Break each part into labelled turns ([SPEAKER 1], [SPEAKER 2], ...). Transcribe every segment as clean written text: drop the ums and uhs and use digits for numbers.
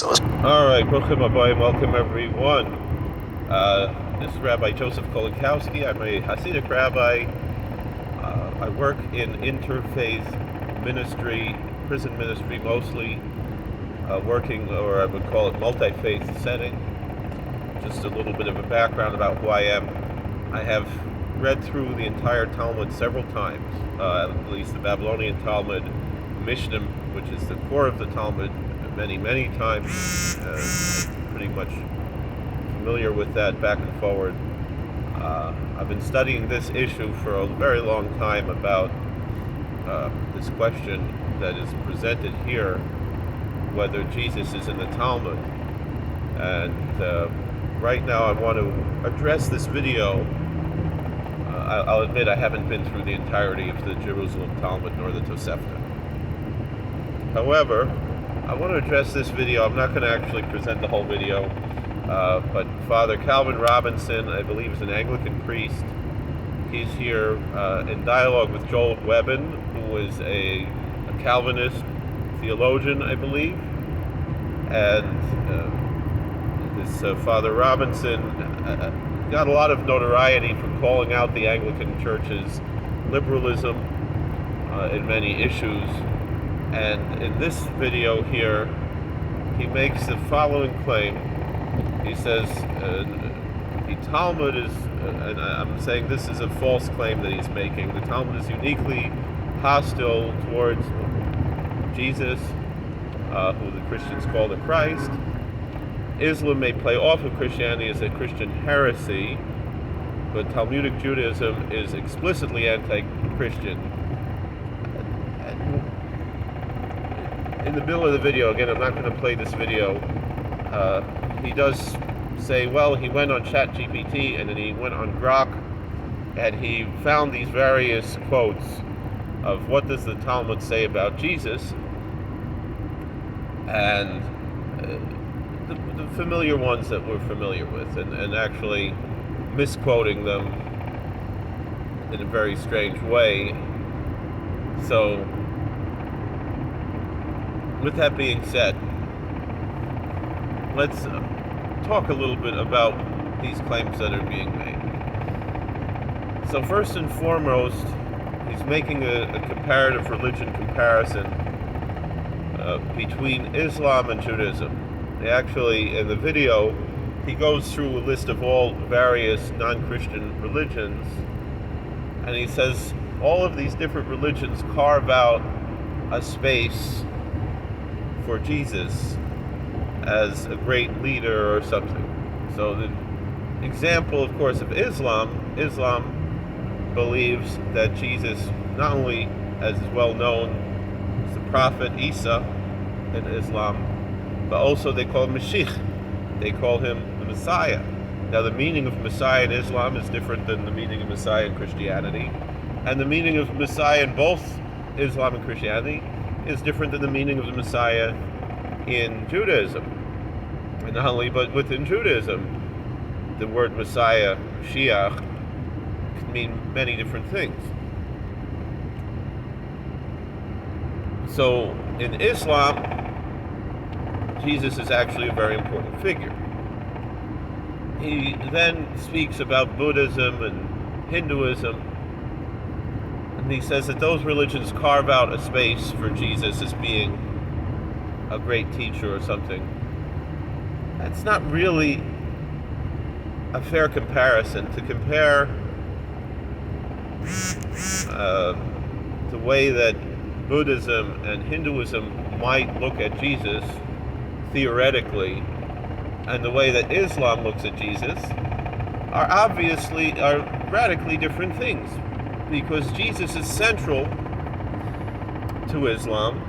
[SPEAKER 1] All right, Bruchim Abayim, welcome everyone. This is Rabbi Joseph Kolakowski. I'm a Hasidic rabbi. I work in interfaith ministry, prison ministry mostly, working, or I would call it multi-faith setting. Just a little bit of a background about who I am. I have read through the entire Talmud several times, at least the Babylonian Talmud, Mishnah, which is the core of the Talmud, many times. Pretty much familiar with that back and forward. I've been studying this issue for a very long time about this question that is presented here, whether Jesus is in the Talmud. And right now I want to address this video. I'll admit I haven't been through the entirety of the Jerusalem Talmud nor the Tosefta. However, I want to address this video. I'm not going to actually present the whole video, but Father Calvin Robinson, I believe, is an Anglican priest. He's here in dialogue with Joel Webbon, who is a Calvinist theologian, I believe. And this Father Robinson got a lot of notoriety for calling out the Anglican Church's liberalism in many issues. And in this video here, he makes the following claim. He says the Talmud is, and I'm saying this is a false claim that he's making, the Talmud is uniquely hostile towards Jesus, who the Christians call the Christ. Islam may play off of Christianity as a Christian heresy, but Talmudic Judaism is explicitly anti-Christian. In the middle of the video, again, I'm not going to play this video, he does say, well, he went on ChatGPT and then he went on Grok and he found these various quotes of what does the Talmud say about Jesus, and the familiar ones that we're familiar with, and actually misquoting them in a very strange way. So, with that being said, let's talk a little bit about these claims that are being made. So first and foremost, he's making a comparative religion comparison between Islam and Judaism. Actually, in the video, he goes through a list of all various non-Christian religions, and he says all of these different religions carve out a space for Jesus as a great leader or something. So the example, of course, of Islam believes that Jesus, not only as is well known as the prophet Isa in Islam, but also they call him Mashiach. They call him the Messiah. Now the meaning of Messiah in Islam is different than the meaning of Messiah in Christianity, and the meaning of Messiah in both Islam and Christianity is different than the meaning of the Messiah in Judaism. And not only, but within Judaism, the word Messiah, Mashiach, can mean many different things. So in Islam, Jesus is actually a very important figure. He then speaks about Buddhism and Hinduism, and he says that those religions carve out a space for Jesus as being a great teacher or something. That's not really a fair comparison. To compare the way that Buddhism and Hinduism might look at Jesus theoretically and the way that Islam looks at Jesus are radically different things, because Jesus is central to Islam,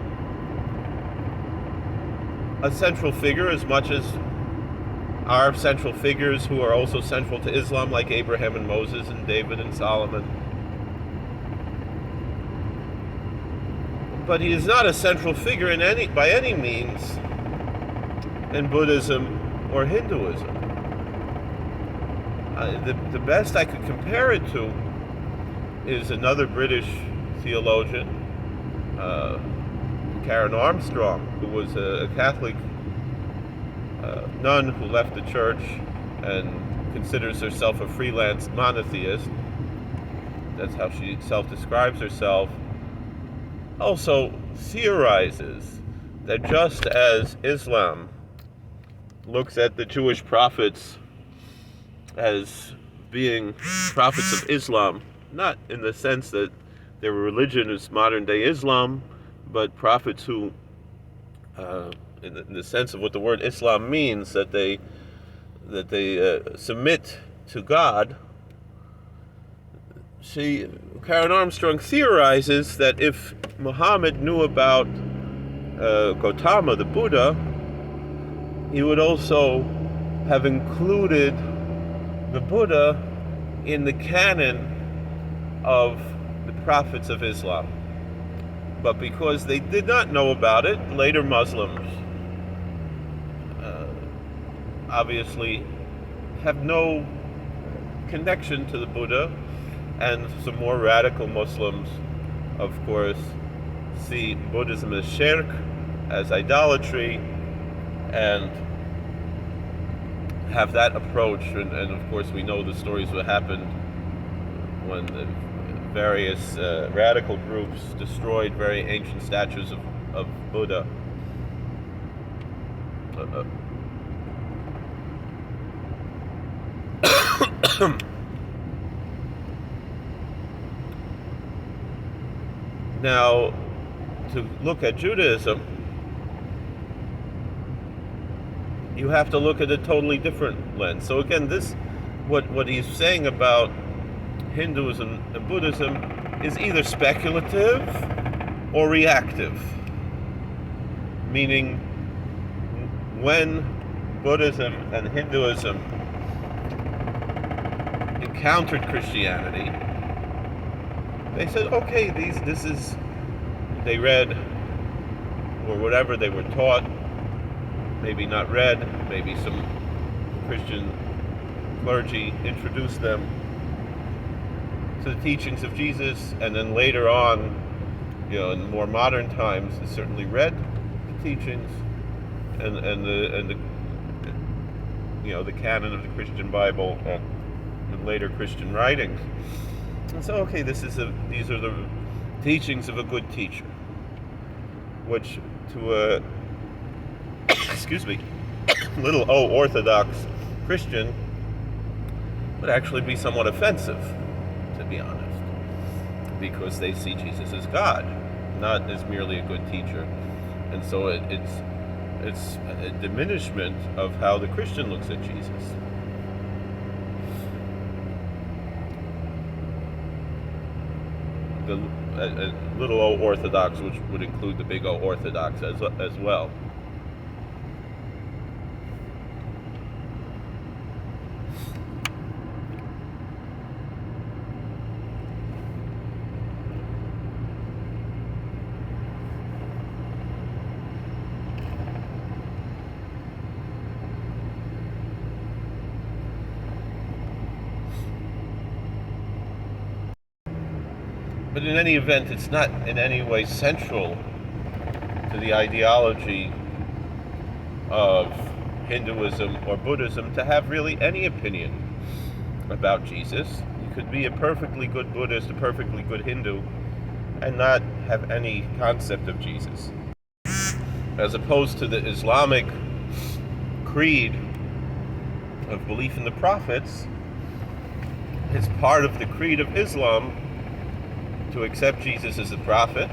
[SPEAKER 1] a central figure as much as our central figures who are also central to Islam, like Abraham and Moses and David and Solomon. But he is not a central figure by any means in Buddhism or Hinduism. The best I could compare it to is another British theologian, Karen Armstrong, who was a Catholic nun who left the church and considers herself a freelance monotheist. That's how she self-describes herself. Also theorizes that just as Islam looks at the Jewish prophets as being prophets of Islam, not in the sense that their religion is modern-day Islam, but prophets who, in the sense of what the word Islam means, that they submit to God. Karen Armstrong theorizes that if Muhammad knew about Gautama, the Buddha, he would also have included the Buddha in the canon of the prophets of Islam. But because they did not know about it, later Muslims obviously have no connection to the Buddha, and some more radical Muslims, of course, see Buddhism as shirk, as idolatry, and have that approach. And of course, we know the stories what happened when the various radical groups destroyed very ancient statues of Buddha. Now, to look at Judaism, you have to look at a totally different lens. So again, what he's saying about Hinduism and Buddhism is either speculative or reactive. Meaning, when Buddhism and Hinduism encountered Christianity, they said, okay, they read, or whatever they were taught, maybe not read, maybe some Christian clergy introduced them to the teachings of Jesus, and then later on, in more modern times, they certainly read the teachings and the canon of the Christian Bible and later Christian writings. And so, okay, these are the teachings of a good teacher, which to a little Orthodox Christian would actually be somewhat offensive, to be honest, because they see Jesus as God, not as merely a good teacher. And so it's a diminishment of how the Christian looks at Jesus. The little O Orthodox, which would include the big O Orthodox as well. But in any event, it's not in any way central to the ideology of Hinduism or Buddhism to have really any opinion about Jesus. You could be a perfectly good Buddhist, a perfectly good Hindu, and not have any concept of Jesus. As opposed to the Islamic creed of belief in the prophets, it's part of the creed of Islam to accept Jesus as a prophet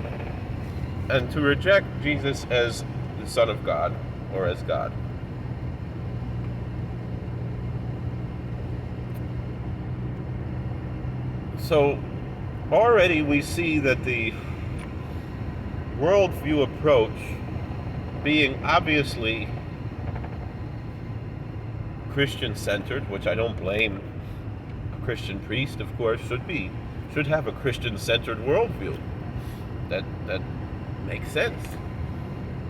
[SPEAKER 1] and to reject Jesus as the Son of God or as God. So already we see that the worldview approach, being obviously Christian-centered, which I don't blame a Christian priest, of course, should have a Christian-centered worldview. That makes sense.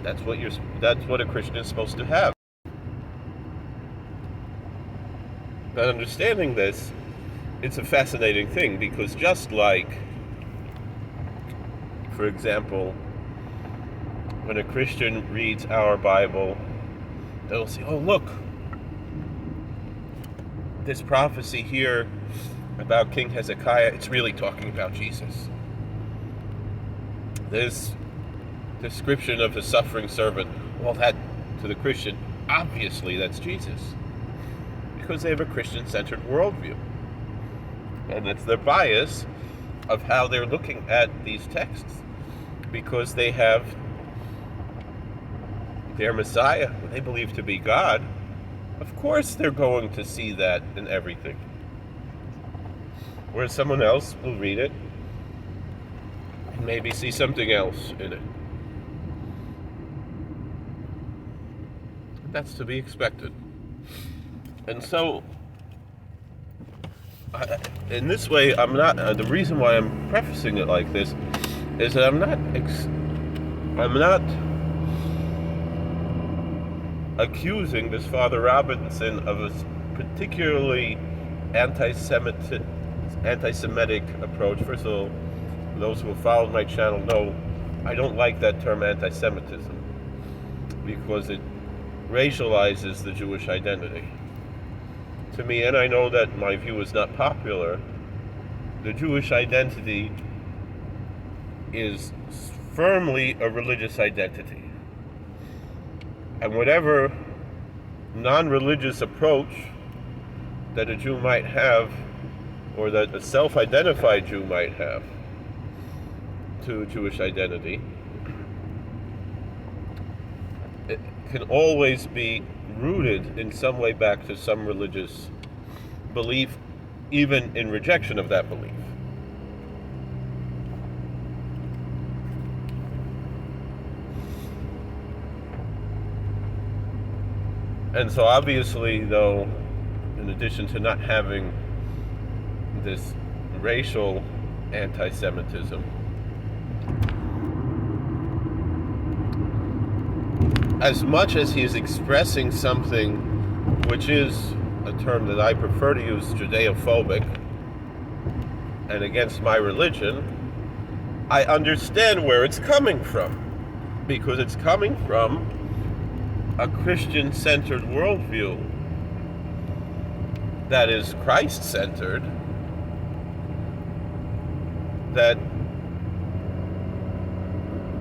[SPEAKER 1] That's what a Christian is supposed to have. But understanding this, it's a fascinating thing, because just like, for example, when a Christian reads our Bible they'll say, oh, look, this prophecy here about King Hezekiah, it's really talking about Jesus. This description of the suffering servant, well, that, to the Christian, obviously that's Jesus. Because they have a Christian-centered worldview. And it's their bias of how they're looking at these texts. Because they have their Messiah, who they believe to be God. Of course they're going to see that in everything. Whereas someone else will read it and maybe see something else in it. That's to be expected. And so, in this way, I'm not. The reason why I'm prefacing it like this is that I'm not accusing this Father Robinson of a particularly anti-Semitic approach. First of all, those who have followed my channel know I don't like that term anti-Semitism because it racializes the Jewish identity. To me, and I know that my view is not popular, the Jewish identity is firmly a religious identity. And whatever non-religious approach that a Jew might have, or that a self-identified Jew might have to Jewish identity, it can always be rooted in some way back to some religious belief, even in rejection of that belief. And so obviously, though, in addition to not having this racial anti-Semitism, as much as he is expressing something which is a term that I prefer to use, Judeophobic, and against my religion, I understand where it's coming from, because it's coming from a Christian-centered worldview that is Christ-centered, that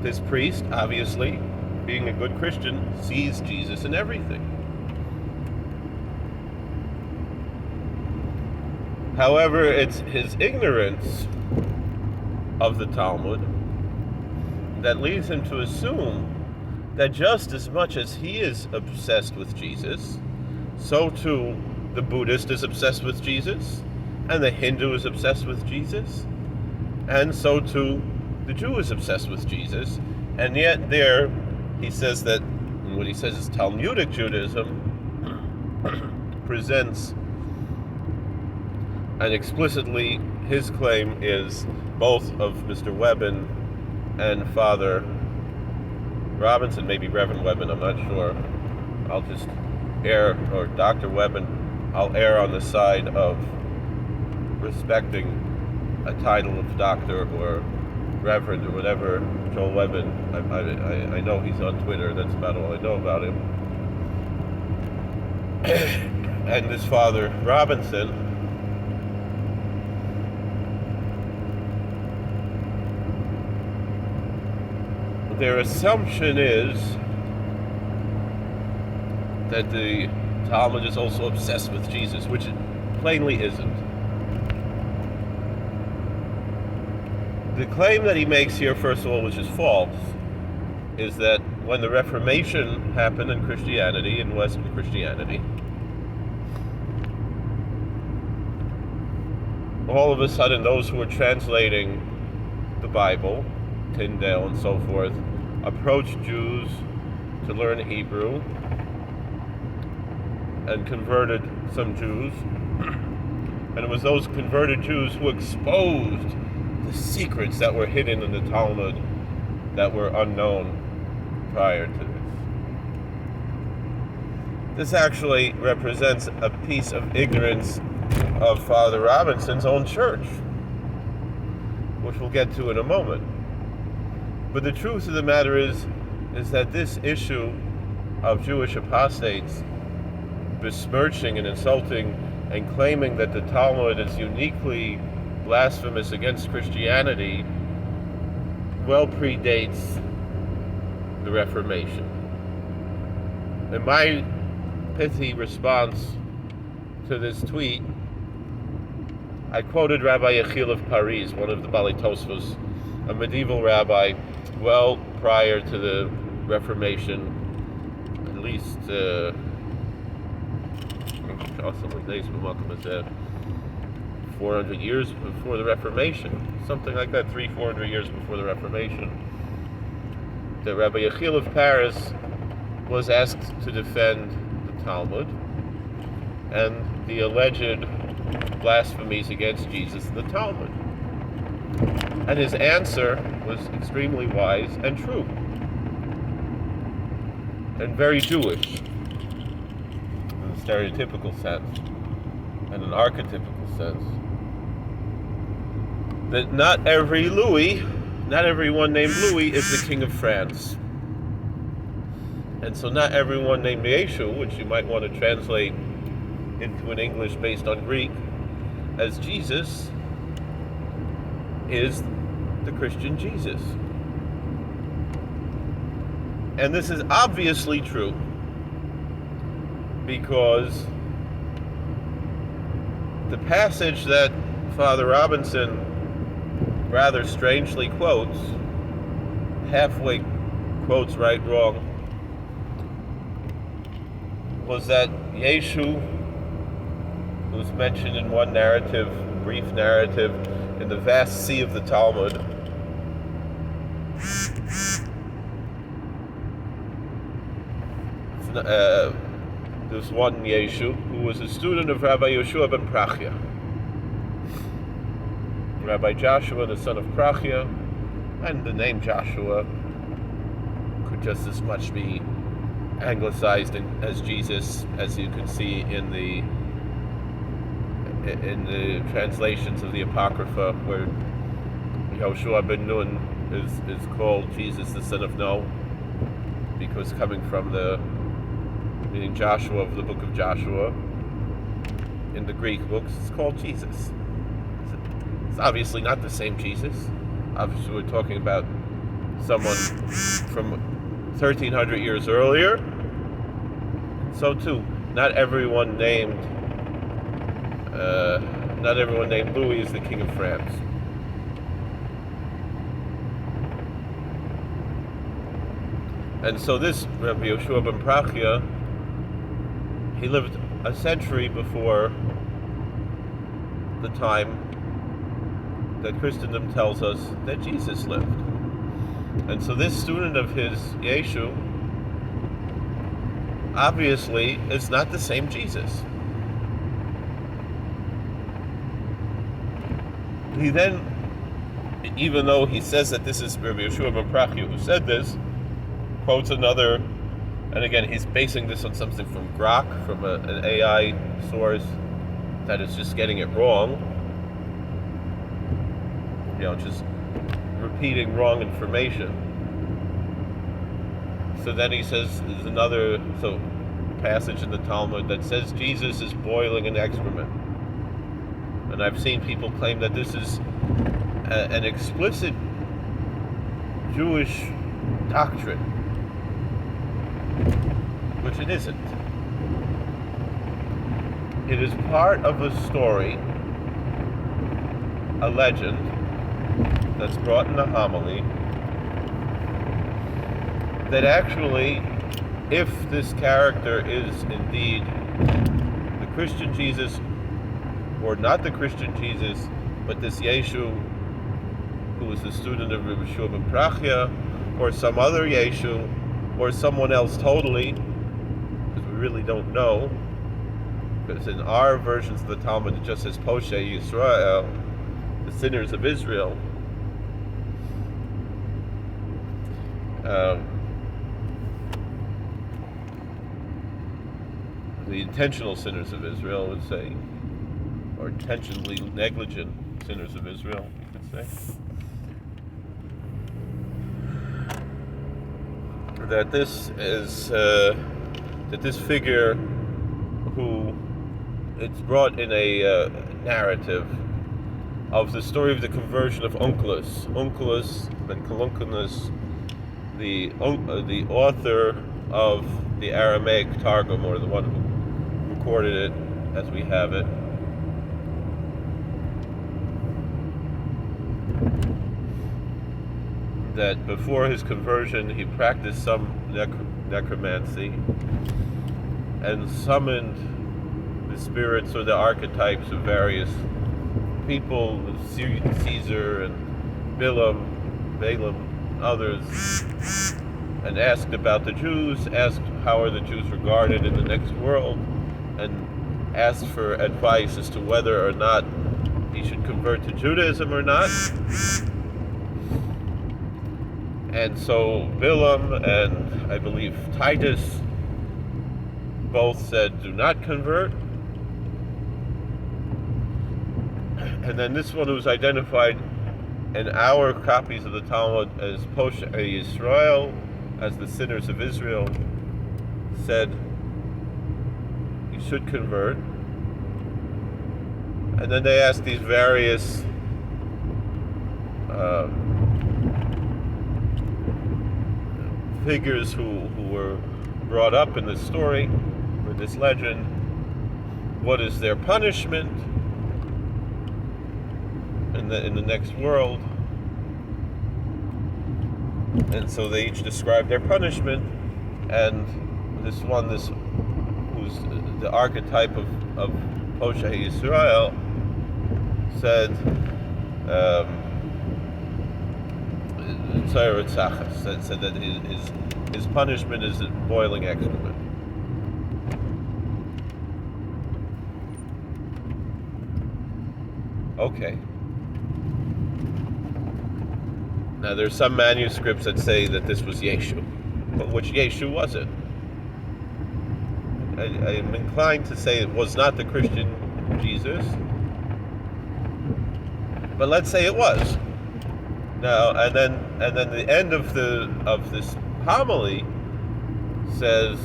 [SPEAKER 1] this priest, obviously, being a good Christian, sees Jesus in everything. However, it's his ignorance of the Talmud that leads him to assume that just as much as he is obsessed with Jesus, so too the Buddhist is obsessed with Jesus, and the Hindu is obsessed with Jesus, and so too the Jew is obsessed with Jesus. And yet there he says that what he says is Talmudic Judaism presents, and explicitly his claim is both of Mr. Webbon and Father Robinson, maybe Reverend Webbon, I'm not sure. I'll just err, or Dr. Webbon, I'll err on the side of respecting a title of doctor or reverend or whatever. Joel Webbon, I know he's on Twitter, that's about all I know about him. And this Father Robinson, their assumption is that the Talmud is also obsessed with Jesus, which it plainly isn't. The claim that he makes here, first of all, which is false, is that when the Reformation happened in Christianity, in Western Christianity, all of a sudden those who were translating the Bible, Tyndale and so forth, approached Jews to learn Hebrew and converted some Jews. And it was those converted Jews who exposed the secrets that were hidden in the Talmud that were unknown prior to this. This actually represents a piece of ignorance of Father Robinson's own church, which we'll get to in a moment. But the truth of the matter is that this issue of Jewish apostates besmirching and insulting and claiming that the Talmud is uniquely blasphemous against Christianity well predates the Reformation. And my pithy response to this tweet, I quoted Rabbi Yechiel of Paris, one of the Balei Tosfos, a medieval rabbi, well prior to the Reformation, at least 400 years before the Reformation, something like that, 400 years before the Reformation. The Rabbi Yechiel of Paris was asked to defend the Talmud and the alleged blasphemies against Jesus in the Talmud. And his answer was extremely wise and true, and very Jewish, in a stereotypical sense, and an archetypical sense. That not everyone named Louis is the king of France. And so not everyone named Yeshu, which you might want to translate into an English based on Greek, as Jesus, is the Christian Jesus. And this is obviously true because the passage that Father Robinson rather strangely quotes, halfway quotes right wrong, was that Yeshu, who's mentioned in one narrative, brief narrative, in the vast sea of the Talmud, there's one Yeshu who was a student of Rabbi Yehoshua ben Prachia. Rabbi Joshua, the son of Prachia, and the name Joshua could just as much be anglicized as Jesus, as you can see in the translations of the Apocrypha, where Yehoshua ben Nun is called Jesus, the son of No, because coming from meaning Joshua of the book of Joshua, in the Greek books, it's called Jesus. It's obviously not the same Jesus. Obviously we're talking about someone from 1300 years earlier. So too, not everyone named Louis is the king of France. And so this Rabbi Yehoshua ben Prachia, he lived a century before the time that Christendom tells us that Jesus lived. And so this student of his, Yeshu, obviously is not the same Jesus. He then, even though he says that this is Rabbi Yehoshua ben Prachia who said this, quotes another, and again he's basing this on something from Grok, from an AI source that is just getting it wrong, just repeating wrong information. So then he says there's another passage in the Talmud that says Jesus is boiling in excrement. And I've seen people claim that this is an explicit Jewish doctrine, which it isn't. It is part of a story, a legend, that's brought in the homily, that actually, if this character is indeed the Christian Jesus, or not the Christian Jesus, but this Yeshu, who was the student of Rabbi Yehoshua ben Prachia, or some other Yeshu, or someone else totally, because we really don't know, because in our versions of the Talmud it just says Poshei Yisrael, the sinners of Israel. The intentional sinners of Israel would say, or intentionally negligent sinners of Israel, you could say, that this is that this figure who it's brought in a narrative of the story of the conversion of Onkelos ben Coluncanus, the author of the Aramaic Targum, or the one who recorded it as we have it. That before his conversion he practiced some necromancy and summoned the spirits or the archetypes of various people, Caesar and Balaam, others, and asked about the Jews, asked how are the Jews regarded in the next world, and asked for advice as to whether or not he should convert to Judaism or not. And so Balaam and I believe Titus both said, do not convert. And then this one, who's identified in our copies of the Talmud as Poshei Yisrael, as the sinners of Israel, said you should convert. And then they asked these various figures who were brought up in this story, or this legend, what is their punishment in the next world. And so they each described their punishment, and this who's the archetype of Poshei Yisrael said said that his punishment is boiling excrement. Okay. Now there's some manuscripts that say that this was Yeshu, but which Yeshu was it? I'm inclined to say it was not the Christian Jesus, but let's say it was. Now and then the end of this homily says,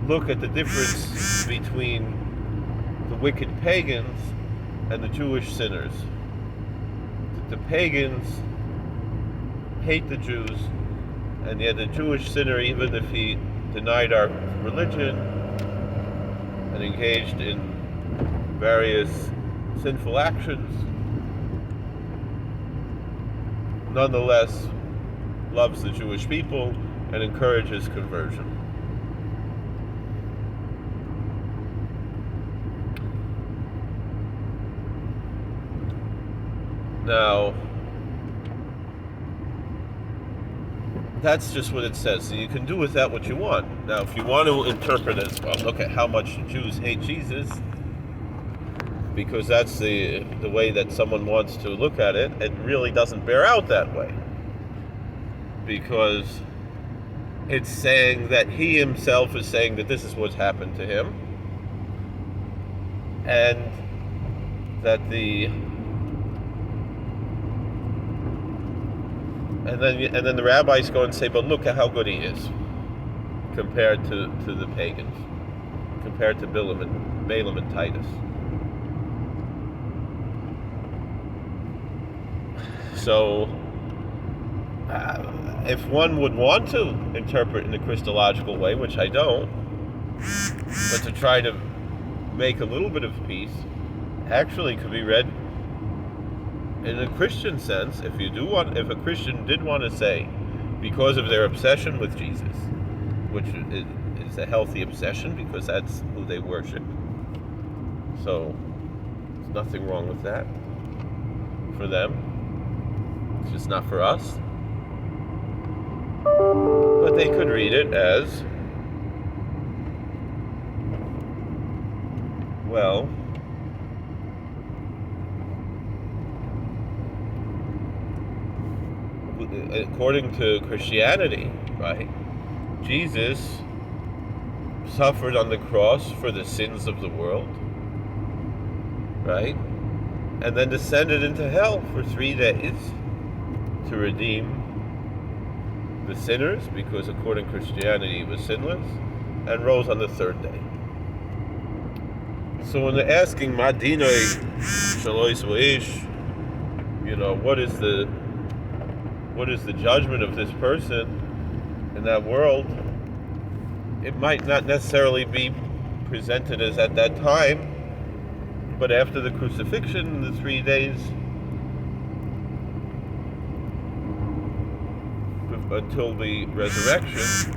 [SPEAKER 1] look at the difference between the wicked pagans and the Jewish sinners. The pagans hate the Jews, and yet the Jewish sinner, even if he denied our religion and engaged in various sinful actions, nonetheless loves the Jewish people and encourages conversion. Now, that's just what it says. So you can do with that what you want. Now, if you want to interpret it as, well, look at how much Jews hate Jesus, because that's the way that someone wants to look at it, it really doesn't bear out that way. Because it's saying that he himself is saying that this is what's happened to him, and that and then the rabbis go and say, but look at how good he is compared to the pagans, compared to Balaam and Titus. So if one would want to interpret in a Christological way, which I don't, but to try to make a little bit of peace, actually could be read in a Christian sense. If a Christian did want to say, because of their obsession with Jesus, which is a healthy obsession because that's who they worship, so there's nothing wrong with that for them. It's just not for us. But they could read it as, well, according to Christianity, right, Jesus suffered on the cross for the sins of the world, right, and then descended into hell for 3 days to redeem the sinners, because according to Christianity he was sinless, and rose on the third day. So when they're asking Madinoi Shalois Va'ish, what is the judgment of this person in that world, it might not necessarily be presented as at that time, but after the crucifixion, the 3 days until the resurrection,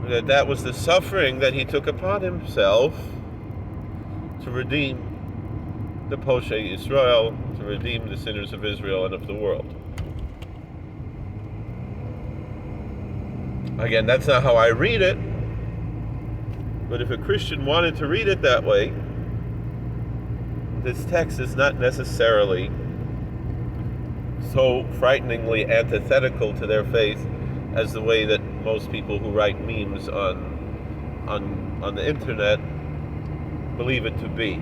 [SPEAKER 1] that was the suffering that he took upon himself to redeem the Poshei Israel, to redeem the sinners of Israel and of the world. Again, that's not how I read it, but if a Christian wanted to read it that way, this text is not necessarily so frighteningly antithetical to their faith as the way that most people who write memes on the internet believe it to be.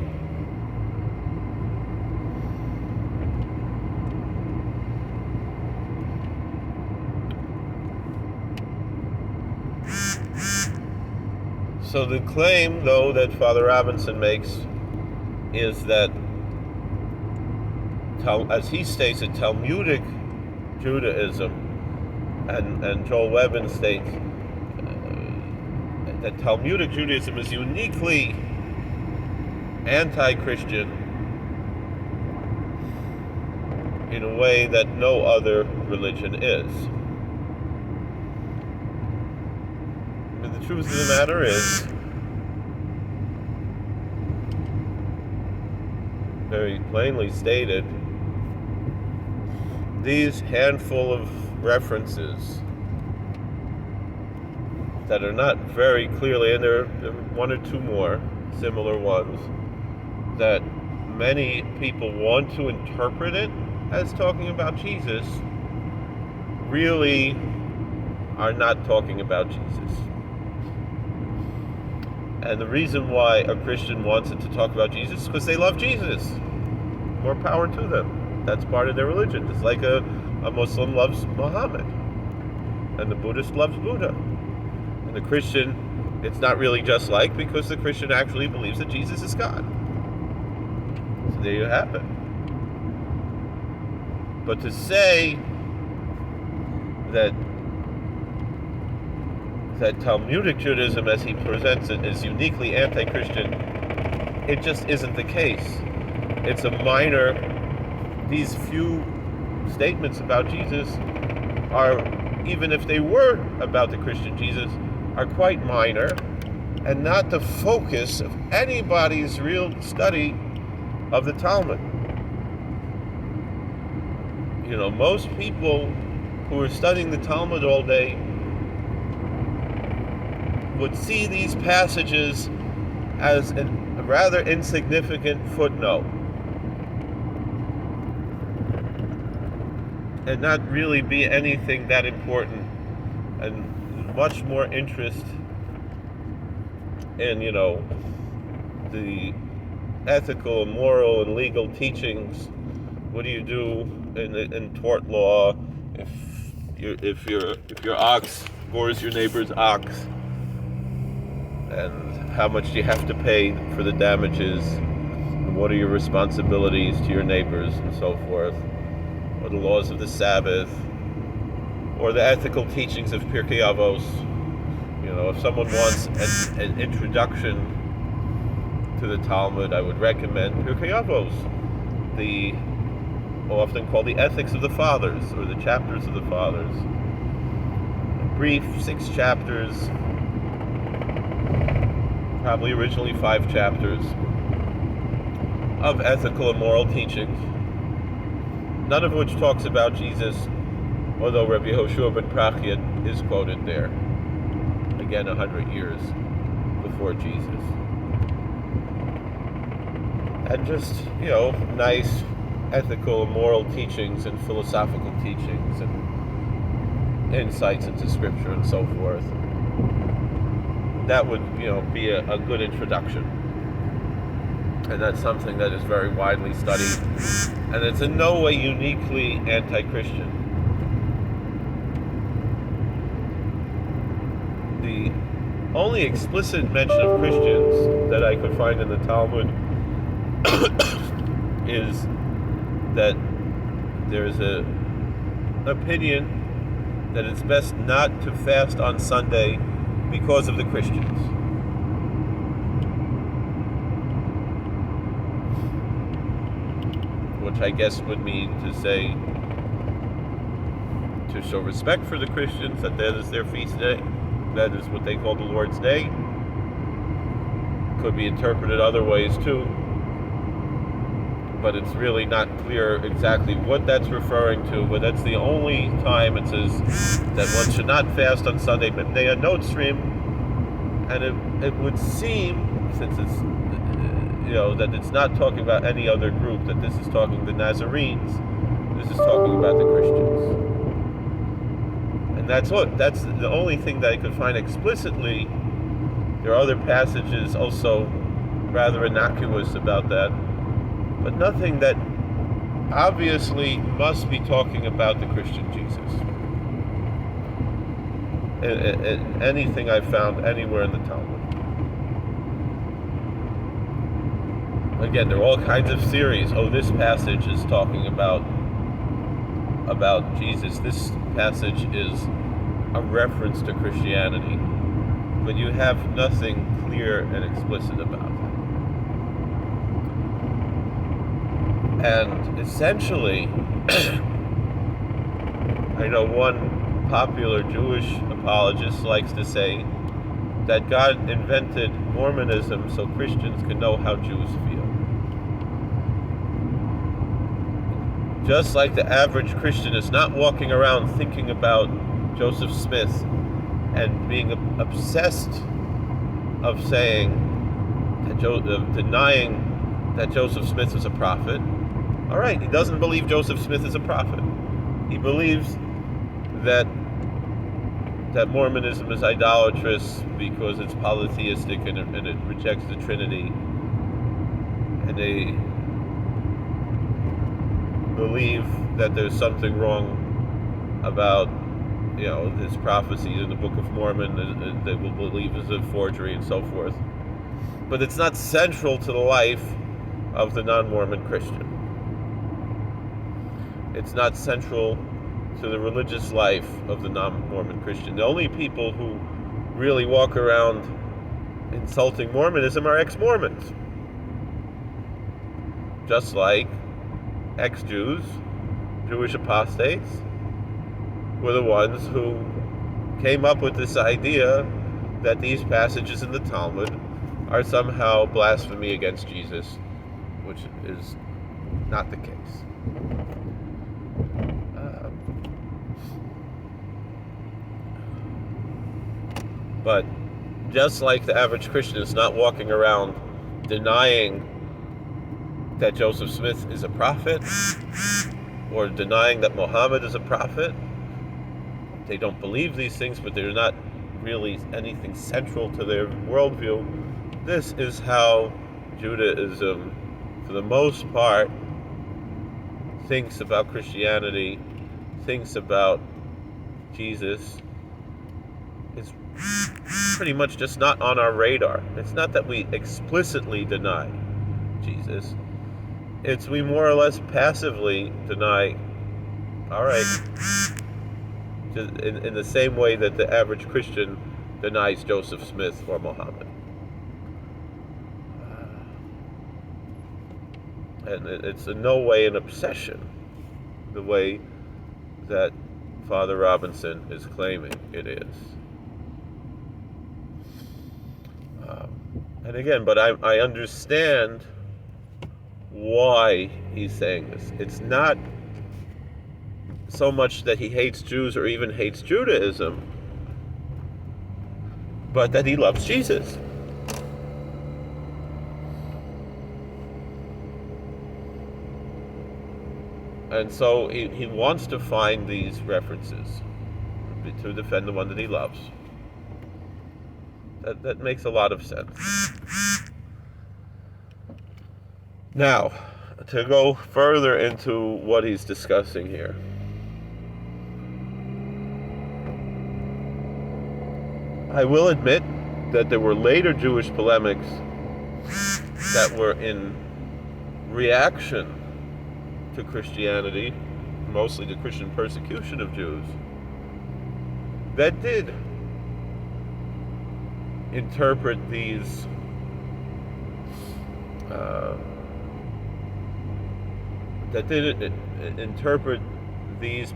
[SPEAKER 1] So the claim, though, that Father Robinson makes is that, as he states it, Talmudic Judaism, and Joel Webbon states that Talmudic Judaism is uniquely anti-Christian in a way that no other religion is. But the truth of the matter is, very plainly stated, these handful of references that are not very clearly, and there are one or two more similar ones, that many people want to interpret it as talking about Jesus, really are not talking about Jesus. And the reason why a Christian wants it to talk about Jesus is because they love Jesus. More power to them. That's part of their religion. It's like a Muslim loves Muhammad, and the Buddhist loves Buddha. And the Christian, it's not really just like, because the Christian actually believes that Jesus is God. So there you have it. But to say that Talmudic Judaism, as he presents it, is uniquely anti-Christian, it just isn't the case. It's a minor, these few statements about Jesus are, even if they were about the Christian Jesus, are quite minor and not the focus of anybody's real study of the Talmud. Most people who are studying the Talmud all day would see these passages as a rather insignificant footnote and not really be anything that important, and much more interest in, the ethical and moral and legal teachings. What do you do in tort law if your ox gores your neighbor's ox? And how much do you have to pay for the damages? And what are your responsibilities to your neighbors and so forth? Or the laws of the Sabbath? Or the ethical teachings of Pirkei Avos? If someone wants an introduction to the Talmud, I would recommend Pirkei Avos, the often called the Ethics of the Fathers, or the Chapters of the Fathers. A brief 6 chapters, probably originally 5 chapters, of ethical and moral teachings, none of which talks about Jesus, although Rabbi Yehoshua ben Prachia is quoted there, again 100 years before Jesus. And just, nice ethical and moral teachings and philosophical teachings and insights into Scripture and so forth. That would, be a good introduction. And that's something that is very widely studied. And it's in no way uniquely anti-Christian. only explicit mention of Christians that I could find in the Talmud is that there's a opinion that it's best not to fast on Sunday because of the Christians. Which I guess would mean to say, to show respect for the Christians, that is their feast day. That is what they call the Lord's Day. Could be interpreted other ways too. But it's really not clear exactly what that's referring to. But that's the only time it says that one should not fast on Sunday. But they are note stream. And it would seem, since it's, that it's not talking about any other group, that this is talking the Nazarenes. This is talking about the Christians. And that's the only thing that I could find explicitly. There are other passages also rather innocuous about that, but nothing that obviously must be talking about the Christian Jesus. Anything I found anywhere in the Talmud. Again, there are all kinds of theories. Oh, this passage is talking about Jesus. This passage is a reference to Christianity. But you have nothing clear and explicit about it. And essentially, I know one popular Jewish apologist likes to say that God invented Mormonism so Christians can know how Jews feel. Just like the average Christian is not walking around thinking about Joseph Smith and being obsessed of saying denying that Joseph Smith is a prophet. All right, he doesn't believe Joseph Smith is a prophet. He believes that Mormonism is idolatrous because it's polytheistic and it rejects the Trinity, and they believe that there's something wrong about his prophecies in the Book of Mormon, they will believe is a forgery and so forth. But it's not central to the life of the non-Mormon Christian. It's not central to the religious life of the non-Mormon Christian. The only people who really walk around insulting Mormonism are ex-Mormons. Just like ex-Jews, Jewish apostates, were the ones who came up with this idea that these passages in the Talmud are somehow blasphemy against Jesus, which is not the case. But just like the average Christian is not walking around denying that Joseph Smith is a prophet or denying that Muhammad is a prophet, they don't believe these things, but they're not really anything central to their worldview. This is how Judaism, for the most part, thinks about Christianity, thinks about Jesus. It's pretty much just not on our radar. It's not that we explicitly deny Jesus. It's we more or less passively deny, all right, in the same way that the average Christian denies Joseph Smith or Muhammad. And it's in no way an obsession, the way that Father Robinson is claiming it is. And again, but I understand why he's saying this. It's not so much that he hates Jews or even hates Judaism, but that he loves Jesus. And so he wants to find these references to defend the one that he loves. That makes a lot of sense. Now, to go further into what he's discussing here. I will admit that there were later Jewish polemics that were in reaction to Christianity, mostly the Christian persecution of Jews, that did interpret these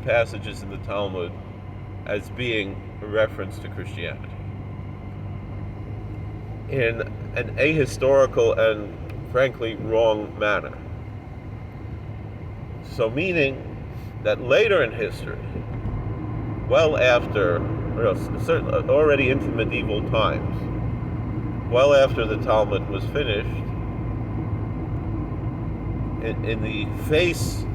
[SPEAKER 1] passages in the Talmud as being a reference to Christianity in an ahistorical and frankly wrong manner. So meaning that later in history, well after, certainly already into medieval times, well after the Talmud was finished, in the face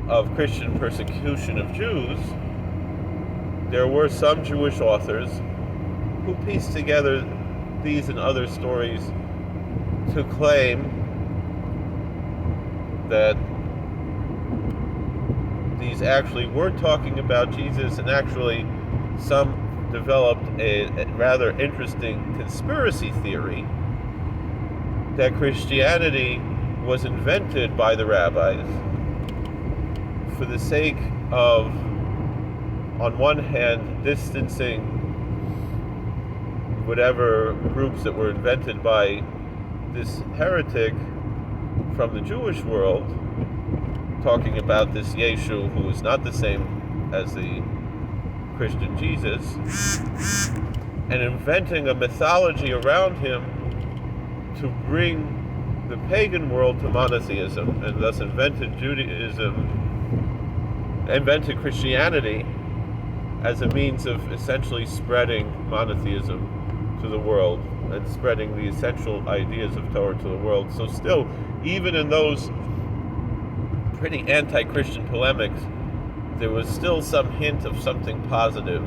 [SPEAKER 1] of Christian persecution of Jews, there were some Jewish authors who pieced together these and other stories to claim that these actually were talking about Jesus, and actually some developed a rather interesting conspiracy theory that Christianity was invented by the rabbis for the sake of, on one hand, distancing whatever groups that were invented by this heretic from the Jewish world, talking about this Yeshu who is not the same as the Christian Jesus, and inventing a mythology around him to bring the pagan world to monotheism, and thus invented Christianity as a means of essentially spreading monotheism to the world and spreading the essential ideas of Torah to the world. So still, even in those pretty anti-Christian polemics, there was still some hint of something positive.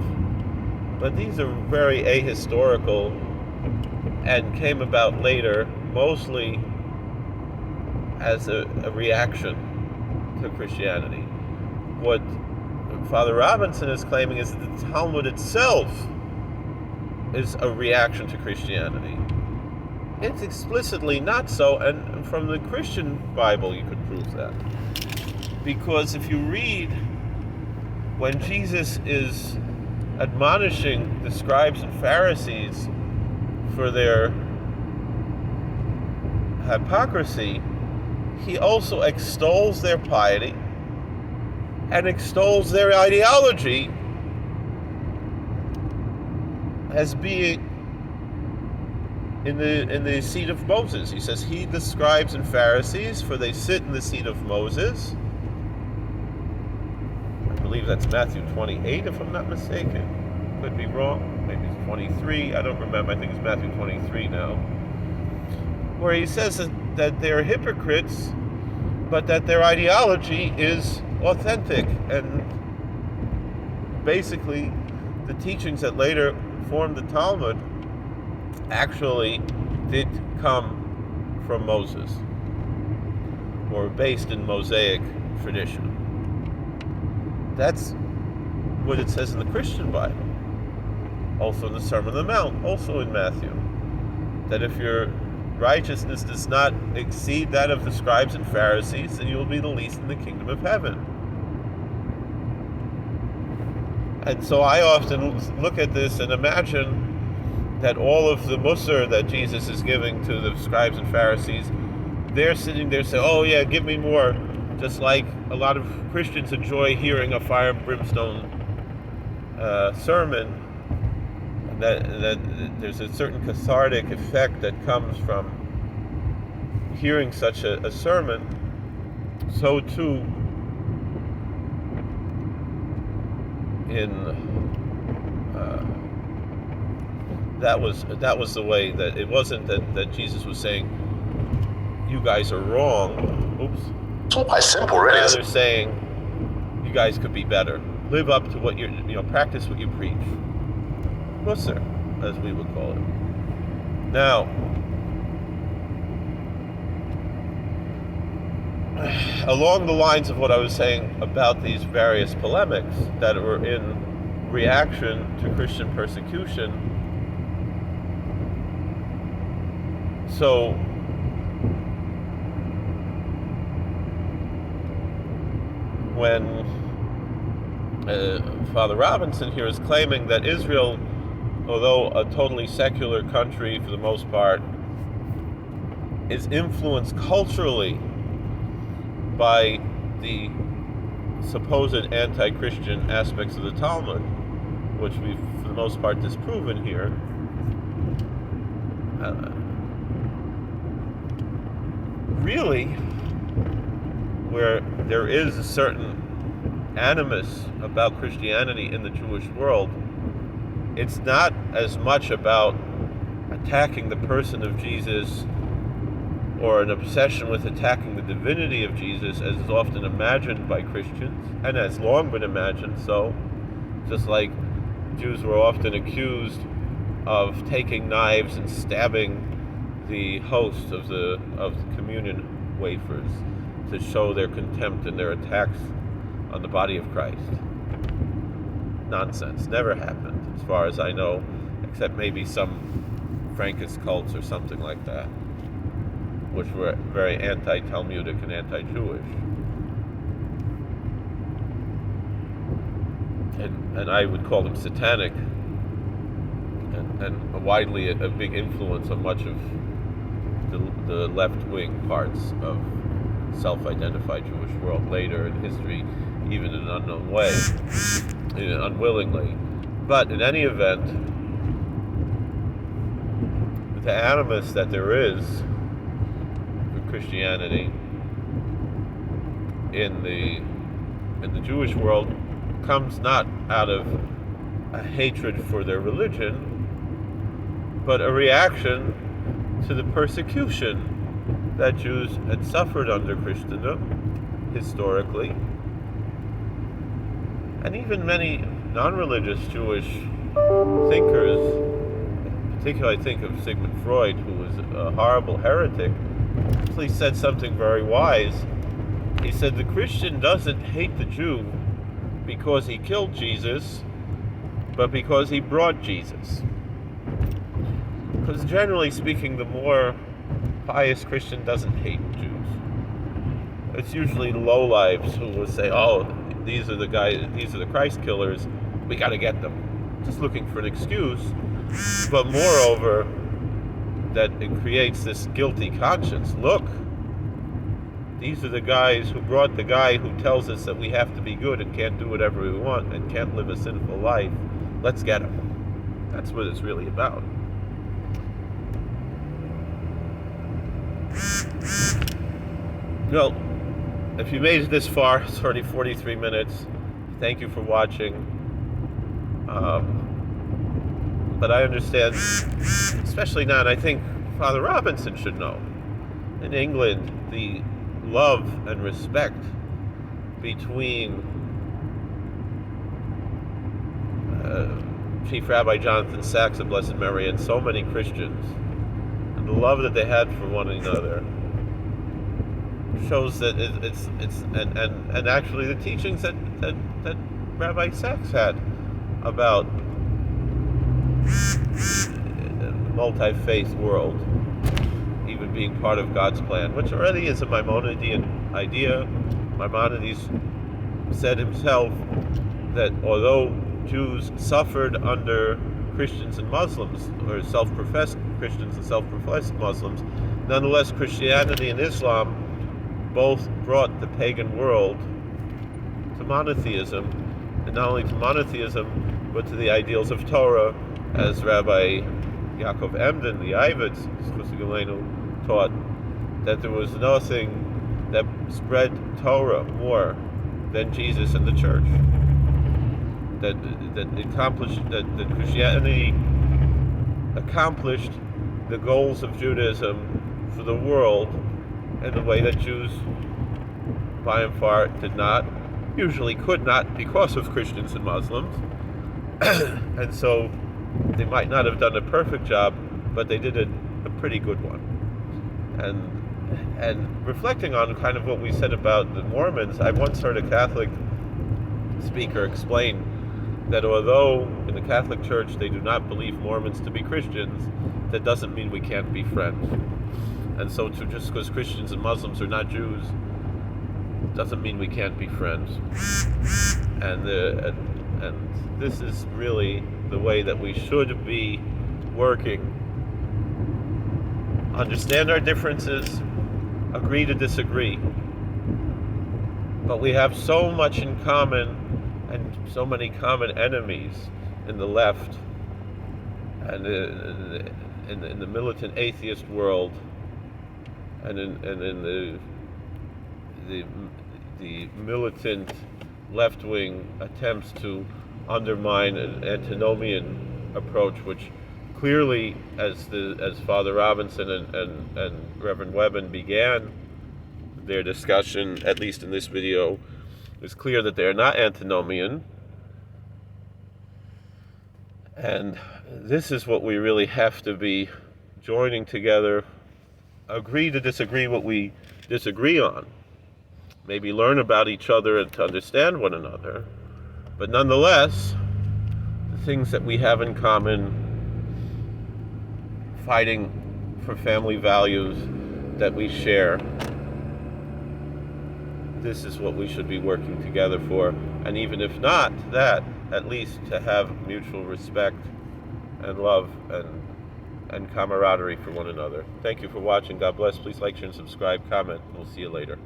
[SPEAKER 1] But these are very ahistorical and came about later, mostly as a reaction to Christianity. What Father Robinson is claiming is that the Talmud itself is a reaction to Christianity. It's explicitly not so, and from the Christian Bible you could prove that. Because if you read when Jesus is admonishing the scribes and Pharisees for their hypocrisy, he also extols their piety and extols their ideology as being in the seat of Moses. He says, "Heed the scribes and Pharisees, for they sit in the seat of Moses." I believe that's Matthew 28, if I'm not mistaken. Could be wrong. Maybe it's 23. I don't remember. I think it's Matthew 23 now. Where he says that they're hypocrites, but that their ideology is authentic. And basically, the teachings that later formed the Talmud actually did come from Moses, or based in Mosaic tradition. That's what it says in the Christian Bible. Also in the Sermon on the Mount, also in Matthew, that if your righteousness does not exceed that of the scribes and Pharisees, then you will be the least in the kingdom of heaven. And so I often look at this and imagine that all of the Musar that Jesus is giving to the scribes and Pharisees, they're sitting there saying, "Oh yeah, give me more," just like a lot of Christians enjoy hearing a fire and brimstone sermon. That there's a certain cathartic effect that comes from hearing such a sermon. So too that was the way, that it wasn't that Jesus was saying, "You guys are wrong." Oops. Rather saying, "You guys could be better. Live up to what practice what you preach." Musar, as we would call it. Now, along the lines of what I was saying about these various polemics that were in reaction to Christian persecution, So when Father Robinson here is claiming that Israel, although a totally secular country for the most part, is influenced culturally by the supposed anti-Christian aspects of the Talmud, which we've for the most part disproven here, really, where there is a certain animus about Christianity in the Jewish world, it's not as much about attacking the person of Jesus or an obsession with attacking the divinity of Jesus as is often imagined by Christians, and has long been imagined so, just like Jews were often accused of taking knives and stabbing the host of the communion wafers to show their contempt and their attacks on the body of Christ. Nonsense. Never happened, as far as I know, except maybe some Frankish cults or something like that, which were very anti-Talmudic and anti-Jewish. And I would call them satanic, and widely a big influence on much of the left-wing parts of self-identified Jewish world later in history, even in an unknown way, unwillingly. But in any event, the animus that there is for Christianity in the Jewish world comes not out of a hatred for their religion, but a reaction to the persecution that Jews had suffered under Christendom historically. And even many non-religious Jewish thinkers, particularly I think of Sigmund Freud, who was a horrible heretic, actually said something very wise. He said the Christian doesn't hate the Jew because he killed Jesus, but because he brought Jesus. Because generally speaking, the more pious Christian doesn't hate Jews. It's usually lowlifes who will say, oh, these are the guys, these are the Christ killers, we got to get them. Just looking for an excuse. But moreover, that it creates this guilty conscience. Look, these are the guys who brought the guy who tells us that we have to be good and can't do whatever we want and can't live a sinful life. Let's get him. That's what it's really about. Well, if you made it this far, it's already 43 minutes. Thank you for watching. But I understand, especially now, and I think Father Robinson should know, in England, the love and respect between Chief Rabbi Jonathan Sacks of Blessed Mary and so many Christians, and the love that they had for one another, shows that it's and actually the teachings that Rabbi Sacks had about the multi-faith world even being part of God's plan, which already is a Maimonidean idea. Maimonides said himself that although Jews suffered under Christians and Muslims, or self-professed Christians and self-professed Muslims, nonetheless Christianity and Islam both brought the pagan world to monotheism, and not only to monotheism, but to the ideals of Torah, as Rabbi Yaakov Emden, the Ivitz, taught, that there was nothing that spread Torah more than Jesus and the church. That Christianity accomplished the goals of Judaism for the world in a way that Jews, by and far, did not, usually could not, because of Christians and Muslims. And so they might not have done a perfect job, but they did a pretty good one. And reflecting on kind of what we said about the Mormons, I once heard a Catholic speaker explain that although in the Catholic Church they do not believe Mormons to be Christians, that doesn't mean we can't be friends. And so just because Christians and Muslims are not Jews doesn't mean we can't be friends. And this is really the way that we should be working. Understand our differences, agree to disagree. But we have so much in common and so many common enemies in the left and in the militant atheist world and in the militant left-wing attempts to undermine an antinomian approach, which clearly, as Father Robinson and Reverend Webbon began their discussion, at least in this video, it's clear that they are not antinomian. And this is what we really have to be joining together, agree to disagree what we disagree on, maybe learn about each other and to understand one another, but nonetheless, the things that we have in common, fighting for family values that we share, this is what we should be working together for. And even if not that, at least to have mutual respect and love and camaraderie for one another. Thank you for watching. God bless. Please like, share, and subscribe, comment. We'll see you later.